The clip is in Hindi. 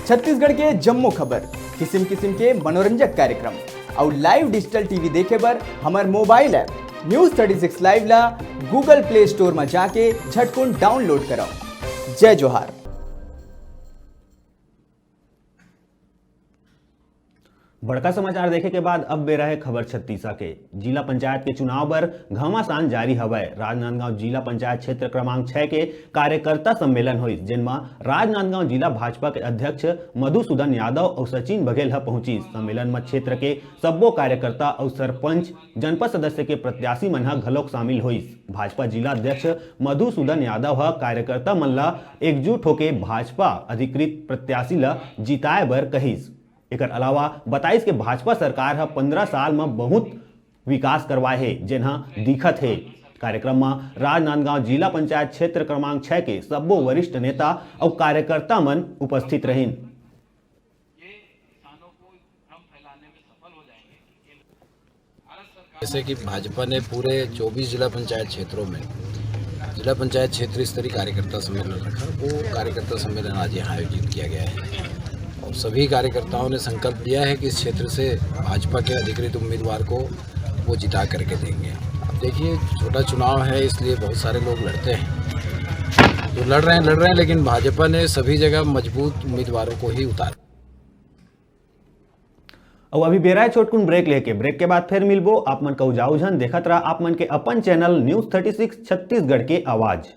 छत्तीसगढ़ के जम्मो खबर, किस्म किस्म के मनोरंजक कार्यक्रम और लाइव डिजिटल टीवी देखे बर हमार मोबाइल ऐप न्यूज 36 लाइव ला गूगल प्ले स्टोर में जाके झटकुन डाउनलोड कराओ। जय जोहार। बड़का समाचार देखे के बाद अब बेरा है खबर छत्तीसा के। जिला पंचायत के चुनाव पर घमासान जारी हवय। राजनांदगांव जिला पंचायत क्षेत्र क्रमांक 6 के कार्यकर्ता सम्मेलन हुई, जिनमें राजनांदगांव जिला भाजपा के अध्यक्ष मधुसूदन यादव और सचिन बघेल पहुंची। सम्मेलन में क्षेत्र के सब्बो कार्यकर्ता और सरपंच जनपद सदस्य के प्रत्याशी मन घलोक शामिल हुई। भाजपा जिला अध्यक्ष मधुसूदन यादव कार्यकर्ता मन ला एकजुट होके भाजपा अधिकृत प्रत्याशी ला जिताए बर कहिस। एकर अलावा बताइस के भाजपा सरकार 15 साल में बहुत विकास करवाए है, जिन्हा दिखत है। कार्यक्रम में राजनांदगांव जिला पंचायत क्षेत्र क्रमांक 6 के सब्बो वरिष्ठ नेता और कार्यकर्ता मन उपस्थित रहिन। जैसे कि भाजपा ने पूरे 24 जिला पंचायत क्षेत्रों में जिला पंचायत क्षेत्र स्तरीय कार्यकर्ता सम्मेलन रखा, वो कार्यकर्ता सम्मेलन आज यहाँ आयोजित किया गया है और सभी कार्यकर्ताओं ने संकल्प लिया है कि इस क्षेत्र से भाजपा के अधिकृत उम्मीदवार को वो जिता करके देंगे। अब देखिए, छोटा चुनाव है इसलिए बहुत सारे लोग लड़ते हैं, जो लड़ रहे हैं, लेकिन भाजपा ने सभी जगह मजबूत उम्मीदवारों को ही उतारा। और अभी बेरा है छोटकुन ब्रेक लेके। ब्रेक के बाद फिर मिलबो। आप मन का उजाउझन देखत रहा आप मन के अपन चैनल न्यूज 36 छत्तीसगढ़ के आवाज।